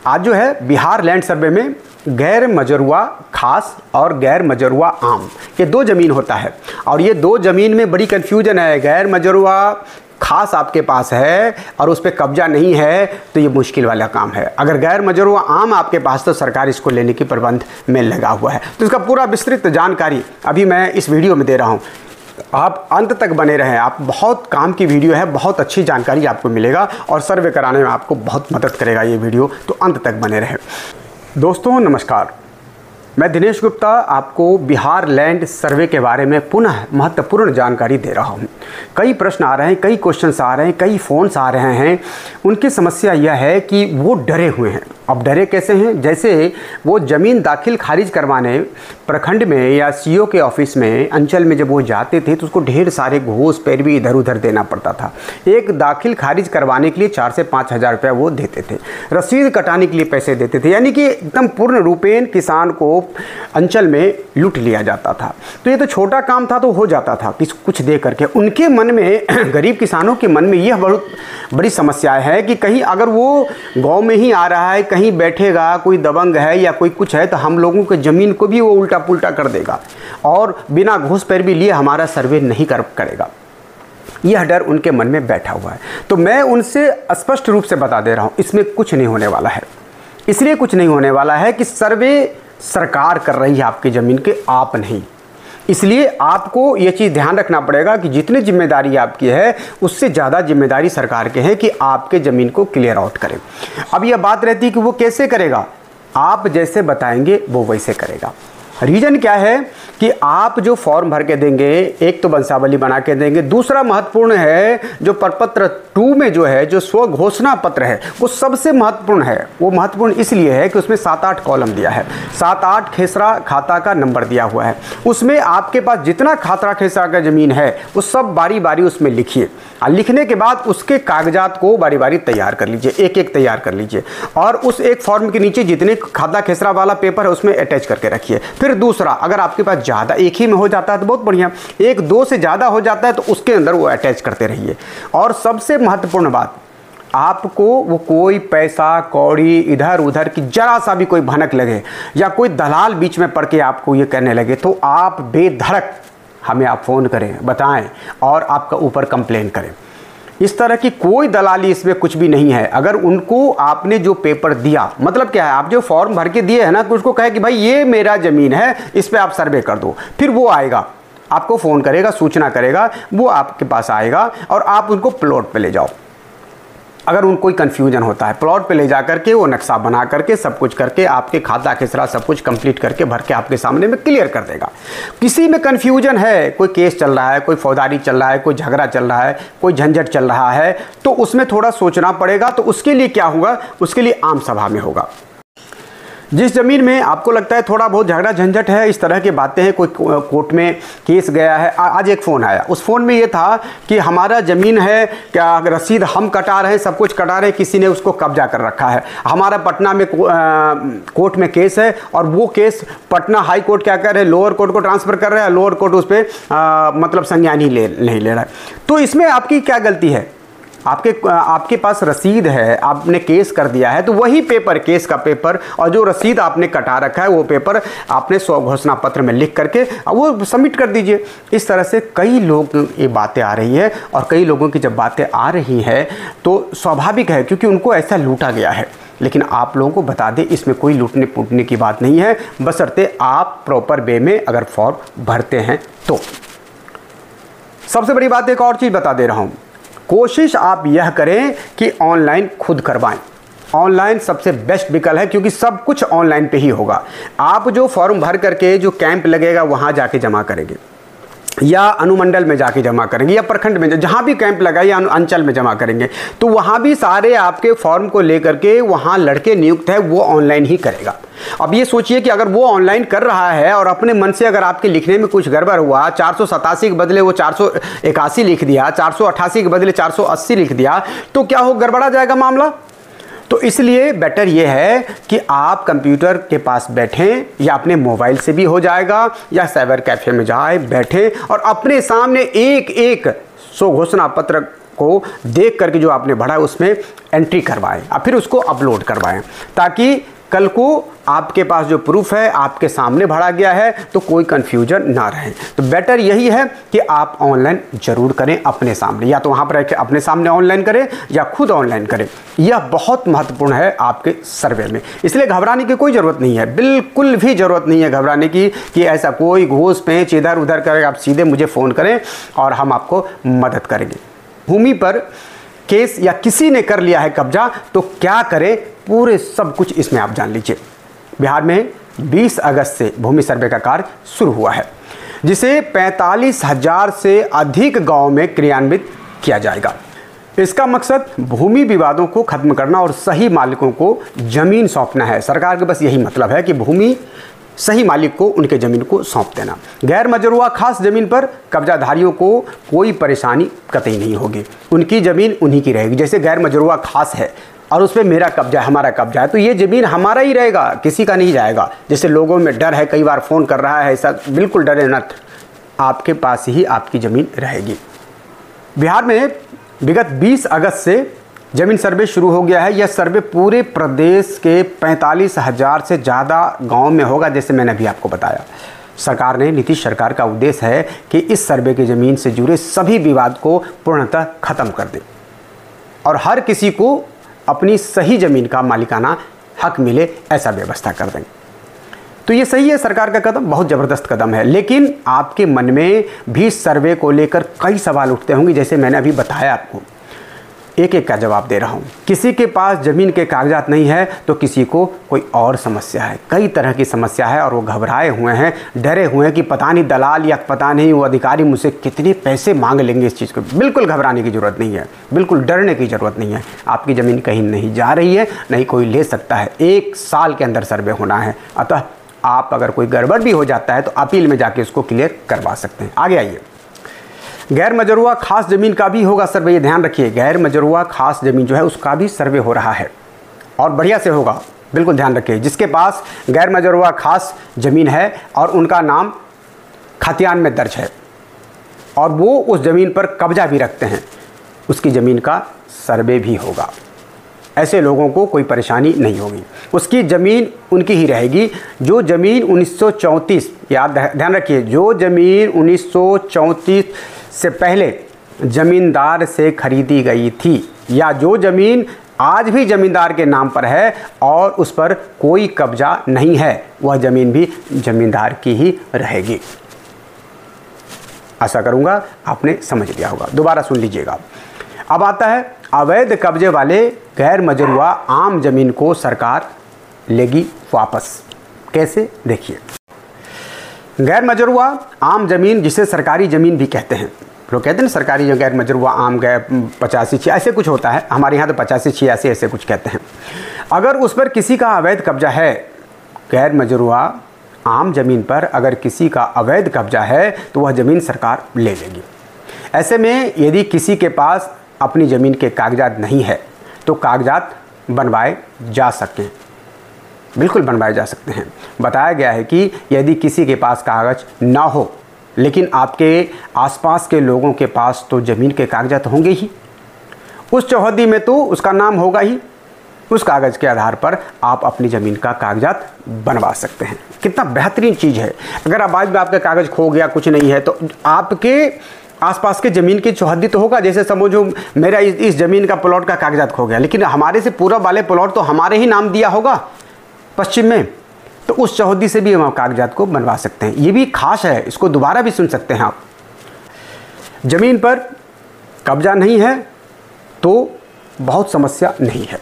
आज जो है बिहार लैंड सर्वे में गैर मजरूआ खास और गैर मजरूआ आम, ये दो ज़मीन होता है और ये दो ज़मीन में बड़ी कन्फ्यूजन है। गैर मजरूआ खास आपके पास है और उस पर कब्जा नहीं है तो ये मुश्किल वाला काम है। अगर गैर मजरूआ आम आपके पास तो सरकार इसको लेने की प्रबंध में लगा हुआ है। तो इसका पूरा विस्तृत जानकारी अभी मैं इस वीडियो में दे रहा हूँ, आप अंत तक बने रहें। आप बहुत काम की वीडियो है, बहुत अच्छी जानकारी आपको मिलेगा और सर्वे कराने में आपको बहुत मदद करेगा ये वीडियो, तो अंत तक बने रहें। दोस्तों नमस्कार, मैं दिनेश गुप्ता आपको बिहार लैंड सर्वे के बारे में पुनः महत्वपूर्ण जानकारी दे रहा हूं। कई प्रश्न आ रहे हैं, कई क्वेश्चंस आ रहे हैं, कई फ़ोन्स आ रहे हैं। उनकी समस्या यह है कि वो डरे हुए हैं। अब डरे कैसे हैं? जैसे वो ज़मीन दाखिल खारिज करवाने प्रखंड में या सीओ के ऑफिस में, अंचल में जब वो जाते थे तो उसको ढेर सारे घूस पैरवी इधर उधर देना पड़ता था। एक दाखिल खारिज करवाने के लिए 4 से 5 हज़ार रुपया वो देते थे, रसीद कटाने के लिए पैसे देते थे, यानी कि एकदम पूर्ण रूपेण किसान को अंचल में लूट लिया जाता था। तो ये तो छोटा काम था, तो हो जाता था कुछ दे करके। उनके मन में गरीब किसानों के मन में यह बहुत बड़ी समस्या है कि कहीं अगर वो गांव में ही आ रहा है, कहीं बैठेगा, कोई दबंग है या कोई कुछ है तो हम लोगों के ज़मीन को भी वो उल्टा पुल्टा कर देगा और बिना घूस पैरवी लिए हमारा सर्वे नहीं करेगा। यह डर उनके मन में बैठा हुआ है। तो मैं उनसे स्पष्ट रूप से बता दे रहा हूँ, इसमें कुछ नहीं होने वाला है। इसलिए कुछ नहीं होने वाला है कि सर्वे सरकार कर रही है आपकी ज़मीन के, आप नहीं। इसलिए आपको ये चीज़ ध्यान रखना पड़ेगा कि जितनी जिम्मेदारी आपकी है उससे ज़्यादा जिम्मेदारी सरकार के है कि आपके ज़मीन को क्लियर आउट करें। अब यह बात रहती है कि वो कैसे करेगा, आप जैसे बताएंगे वो वैसे करेगा। रीज़न क्या है कि आप जो फॉर्म भर के देंगे, एक तो वंशावली बना के देंगे, दूसरा महत्वपूर्ण है जो प्रपत्र 2 में जो है, जो स्व घोषणा पत्र है, वो सबसे महत्वपूर्ण है। वो महत्वपूर्ण इसलिए है कि उसमें 7-8 कॉलम दिया है, 7-8 खेसरा खाता का नंबर दिया हुआ है। उसमें आपके पास जितना खातरा खेसरा का ज़मीन है वो सब बारी बारी उसमें लिखिए और लिखने के बाद उसके कागजात को बारी बारी तैयार कर लीजिए, एक एक तैयार कर लीजिए और उस एक फॉर्म के नीचे जितने खाता खेसरा वाला पेपर है उसमें अटैच करके रखिए। फिर दूसरा, अगर आपके पास ज़्यादा एक ही में हो जाता है तो बहुत बढ़िया, 1-2 से ज़्यादा हो जाता है तो उसके अंदर वो अटैच करते रहिए। और सबसे महत्वपूर्ण बात, आपको वो कोई पैसा कौड़ी इधर उधर की जरा सा भी कोई भनक लगे या कोई दलाल बीच में पड़ के आपको ये कहने लगे तो आप बेधड़क हमें आप फ़ोन करें, बताएं और आपका ऊपर कंप्लेन करें। इस तरह की कोई दलाली इसमें कुछ भी नहीं है। अगर उनको आपने जो पेपर दिया, मतलब क्या है, आप जो फॉर्म भर के दिए है ना, तो उसको कहे कि भाई ये मेरा ज़मीन है, इस पर आप सर्वे कर दो, फिर वो आएगा, आपको फ़ोन करेगा, सूचना करेगा, वो आपके पास आएगा और आप उनको प्लॉट पे ले जाओ। अगर उनको कोई कन्फ्यूजन होता है, प्लॉट पे ले जा करके वो नक्शा बना करके सब कुछ करके आपके खाता खेसरा सब कुछ कंप्लीट करके भर के आपके सामने में क्लियर कर देगा। किसी में कन्फ्यूजन है, कोई केस चल रहा है, कोई फौजदारी चल रहा है, कोई झगड़ा चल रहा है, कोई झंझट चल रहा है, तो उसमें थोड़ा सोचना पड़ेगा। तो उसके लिए क्या होगा, उसके लिए आम सभा में होगा। जिस ज़मीन में आपको लगता है थोड़ा बहुत झगड़ा झंझट है, इस तरह की बातें हैं, कोई कोर्ट में केस गया है, आज एक फ़ोन आया, उस फ़ोन में ये था कि हमारा ज़मीन है, क्या रसीद हम कटा रहे हैं, सब कुछ कटा रहे हैं, किसी ने उसको कब्जा कर रखा है। हमारा पटना में कोर्ट में केस है और वो केस पटना हाई कोर्ट क्या कर रहे हैं, लोअर कोर्ट को ट्रांसफ़र कर रहे हैं, लोअर कोर्ट उस पर मतलब संज्ञान ही नहीं ले रहा है। तो इसमें आपकी क्या गलती है? आपके पास रसीद है, आपने केस कर दिया है, तो वही पेपर, केस का पेपर और जो रसीद आपने कटा रखा है वो पेपर आपने स्व घोषणा पत्र में लिख करके वो सबमिट कर दीजिए। इस तरह से कई लोग ये बातें आ रही है और कई लोगों की जब बातें आ रही हैं तो स्वाभाविक है, क्योंकि उनको ऐसा लूटा गया है। लेकिन आप लोगों को बता दें, इसमें कोई लूटने पुटने की बात नहीं है, बशर्ते आप प्रॉपर वे में अगर फॉर्म भरते हैं तो। सबसे बड़ी बात एक और चीज़ बता दे रहा हूँ, कोशिश आप यह करें कि ऑनलाइन खुद करवाएं। ऑनलाइन सबसे बेस्ट विकल्प है, क्योंकि सब कुछ ऑनलाइन पे ही होगा। आप जो फॉर्म भर करके जो कैंप लगेगा वहाँ जाके जमा करेंगे या अनुमंडल में जाके जमा करेंगे या प्रखंड में, जहाँ भी कैंप लगा या अंचल में जमा करेंगे, तो वहाँ भी सारे आपके फॉर्म को लेकर के वहाँ लड़के नियुक्त है, वो ऑनलाइन ही करेगा। अब ये सोचिए कि अगर वो ऑनलाइन कर रहा है और अपने मन से अगर आपके लिखने में कुछ गड़बड़ हुआ, 487 के बदले वो 481 लिख दिया, 488 के बदले 480 लिख दिया, तो क्या हो, गड़बड़ा जाएगा मामला। तो इसलिए बेटर ये है कि आप कंप्यूटर के पास बैठें या अपने मोबाइल से भी हो जाएगा, या साइबर कैफ़े में जाए बैठें और अपने सामने एक एक स्व घोषणा पत्र को देख करके जो आपने भरा है उसमें एंट्री करवाएं और फिर उसको अपलोड करवाएं, ताकि कल को आपके पास जो प्रूफ है आपके सामने भरा गया है तो कोई कन्फ्यूजन ना रहे। तो बेटर यही है कि आप ऑनलाइन ज़रूर करें अपने सामने, या तो वहाँ पर रख अपने सामने ऑनलाइन करें या खुद ऑनलाइन करें। यह बहुत महत्वपूर्ण है आपके सर्वे में, इसलिए घबराने की कोई ज़रूरत नहीं है, बिल्कुल भी ज़रूरत नहीं है घबराने की कि ऐसा कोई घूस पेंच इधर उधर करें। आप सीधे मुझे फ़ोन करें और हम आपको मदद करेंगे। भूमि पर केस या किसी ने कर लिया है कब्जा तो क्या करें, पूरे सब कुछ इसमें आप जान लीजिए। बिहार में 20 अगस्त से भूमि सर्वे का कार्य शुरू हुआ है, जिसे 45,000 से अधिक गांव में क्रियान्वित किया जाएगा। इसका मकसद भूमि विवादों को खत्म करना और सही मालिकों को जमीन सौंपना है। सरकार के बस यही मतलब है कि भूमि सही मालिक को उनके ज़मीन को सौंप देना। गैर मजरूआ खास ज़मीन पर कब्जाधारियों को कोई परेशानी कतई नहीं होगी, उनकी ज़मीन उन्हीं की रहेगी। जैसे गैर मजरूआ खास है और उस पर मेरा कब्जा है, हमारा कब्जा है, तो ये ज़मीन हमारा ही रहेगा, किसी का नहीं जाएगा। जैसे लोगों में डर है, कई बार फ़ोन कर रहा है, ऐसा बिल्कुल डरे मत, आपके पास ही आपकी ज़मीन रहेगी। बिहार में विगत 20 अगस्त से ज़मीन सर्वे शुरू हो गया है। यह सर्वे पूरे प्रदेश के 45,000 से ज़्यादा गांव में होगा। जैसे मैंने अभी आपको बताया, सरकार ने, नीतीश सरकार का उद्देश्य है कि इस सर्वे की ज़मीन से जुड़े सभी विवाद को पूर्णतः ख़त्म कर दें और हर किसी को अपनी सही ज़मीन का मालिकाना हक मिले, ऐसा व्यवस्था कर दें। तो ये सही है, सरकार का कदम बहुत ज़बरदस्त कदम है। लेकिन आपके मन में भी सर्वे को लेकर कई सवाल उठते होंगे। जैसे मैंने अभी बताया आपको, एक एक का जवाब दे रहा हूँ। किसी के पास ज़मीन के कागजात नहीं है तो किसी को कोई और समस्या है, कई तरह की समस्या है और वो घबराए हुए हैं, डरे हुए हैं कि पता नहीं दलाल या पता नहीं वो अधिकारी मुझसे कितने पैसे मांग लेंगे इस चीज़ को। बिल्कुल घबराने की ज़रूरत नहीं है, बिल्कुल डरने की ज़रूरत नहीं है। आपकी ज़मीन कहीं नहीं जा रही है, नहीं कोई ले सकता है। 1 साल के अंदर सर्वे होना है, अतः आप अगर कोई गड़बड़ भी हो जाता है तो अपील में जाके उसको क्लियर करवा सकते हैं। आगे आइए, गैर मजरूआ खास ज़मीन का भी होगा सर्वे, ये ध्यान रखिए। गैर मजरूआ खास ज़मीन जो है उसका भी सर्वे हो रहा है और बढ़िया से होगा, बिल्कुल ध्यान रखिए। जिसके पास गैर मजरूआ खास ज़मीन है और उनका नाम खतियान में दर्ज है और वो उस ज़मीन पर कब्जा भी रखते हैं, उसकी ज़मीन का सर्वे भी होगा। ऐसे लोगों को कोई परेशानी नहीं होगी, उसकी ज़मीन उनकी ही रहेगी। जो ज़मीन 1934, याद ध्यान रखिए, जो ज़मीन 1934 से पहले ज़मींदार से खरीदी गई थी या जो ज़मीन आज भी ज़मींदार के नाम पर है और उस पर कोई कब्जा नहीं है, वह ज़मीन भी ज़मींदार की ही रहेगी। आशा करूँगा आपने समझ लिया होगा। दोबारा सुन लीजिएगा। अब आता है अवैध कब्जे वाले गैर मजरूआ आम ज़मीन को सरकार लेगी वापस। कैसे, देखिए। गैर मजरूआ आम ज़मीन, जिसे सरकारी ज़मीन भी कहते हैं, लोग कहते हैं ना सरकारी जो गैर मजरूआ आम गैर 85 ऐसे कुछ होता है, हमारे यहाँ तो 85 ऐसे कुछ कहते हैं। अगर उस पर किसी का अवैध कब्जा है, गैर मजरूआ आम ज़मीन पर अगर किसी का अवैध कब्जा है तो वह ज़मीन सरकार ले लेगी। ऐसे में यदि किसी के पास अपनी ज़मीन के कागजात नहीं है तो कागजात बनवाए जा सकते हैं, बिल्कुल बनवाए जा सकते हैं। बताया गया है कि यदि किसी के पास कागज़ ना हो लेकिन आपके आसपास के लोगों के पास तो ज़मीन के कागजात होंगे ही, उस चौहद्दी में तो उसका नाम होगा ही, उस कागज़ के आधार पर आप अपनी ज़मीन का कागजात बनवा सकते हैं। कितना बेहतरीन चीज़ है। अगर अब आज भी आपका कागज़ खो गया, कुछ नहीं है, तो आपके आसपास के ज़मीन की चौहद्दी तो होगा। जैसे समझो मेरा इस ज़मीन का प्लॉट का कागजात खो गया, लेकिन हमारे से पूरब वाले प्लॉट तो हमारे ही नाम दिया होगा पश्चिम में, तो उस चौहद्दी से भी हम कागजात को बनवा सकते हैं। ये भी खास है, इसको दोबारा भी सुन सकते हैं आप। ज़मीन पर कब्जा नहीं है तो बहुत समस्या नहीं है।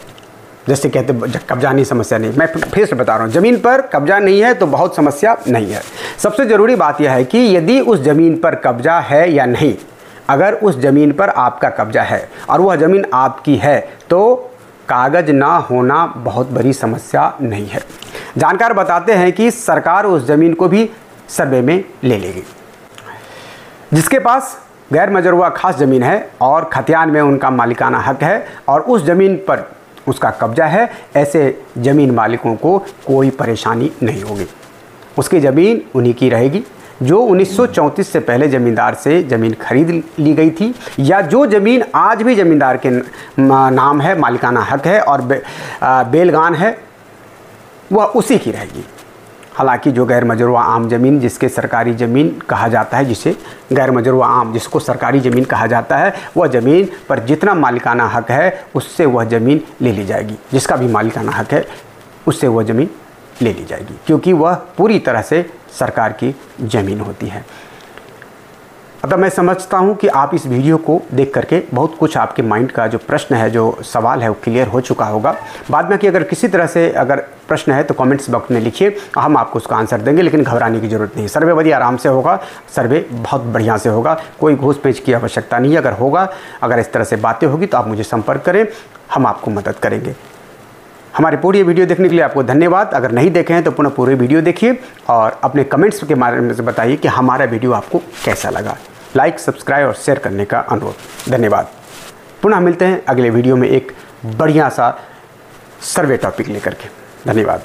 जैसे कहते कब्जा नहीं समस्या नहीं, मैं फिर से बता रहा हूँ, ज़मीन पर कब्जा नहीं है तो बहुत समस्या नहीं है। सबसे ज़रूरी बात यह है कि यदि उस ज़मीन पर कब्जा है या नहीं, अगर उस ज़मीन पर आपका कब्जा है और वह ज़मीन आपकी है तो कागज़ ना होना बहुत बड़ी समस्या नहीं है। जानकार बताते हैं कि सरकार उस ज़मीन को भी सर्वे में ले लेगी। जिसके पास गैर मजरूआ खास ज़मीन है और खतियान में उनका मालिकाना हक है और उस ज़मीन पर उसका कब्जा है, ऐसे ज़मीन मालिकों को कोई परेशानी नहीं होगी, उसकी ज़मीन उन्हीं की रहेगी। जो 1934 से पहले ज़मींदार से ज़मीन खरीद ली गई थी, या जो ज़मीन आज भी ज़मींदार के नाम है, मालिकाना हक है और बेलगान है, वह उसी की रहेगी। हालांकि जो गैर मजरूआ आम ज़मीन, जिसके सरकारी ज़मीन कहा जाता है, जिसे गैर मजरूआ आम जिसको सरकारी ज़मीन कहा जाता है, वह ज़मीन पर जितना मालिकाना हक है उससे वह ज़मीन ले ली जाएगी। जिसका भी मालिकाना हक है उससे वह ज़मीन ले ली जाएगी, क्योंकि वह पूरी तरह से सरकार की ज़मीन होती है। अतः मैं समझता हूँ कि आप इस वीडियो को देख करके बहुत कुछ आपके माइंड का जो प्रश्न है, जो सवाल है, वो क्लियर हो चुका होगा। बाद में कि अगर किसी तरह से अगर प्रश्न है तो कमेंट्स बॉक्स में लिखिए, हम आपको उसका आंसर देंगे, लेकिन घबराने की ज़रूरत नहीं। सर्वे बढ़िया आराम से होगा, सर्वे बहुत बढ़िया से होगा, कोई घूस पेंच की आवश्यकता नहीं है। अगर होगा, अगर इस तरह से बातें होगी तो आप मुझे संपर्क करें, हम आपको मदद करेंगे। हमारे पूरी वीडियो देखने के लिए आपको धन्यवाद। अगर नहीं देखे हैं तो पुनः पूरी वीडियो देखिए और अपने कमेंट्स के माध्यम से बताइए कि हमारा वीडियो आपको कैसा लगा। लाइक, सब्सक्राइब और शेयर करने का अनुरोध। धन्यवाद। पुनः मिलते हैं अगले वीडियो में एक बढ़िया सा सर्वे टॉपिक लेकर के। धन्यवाद।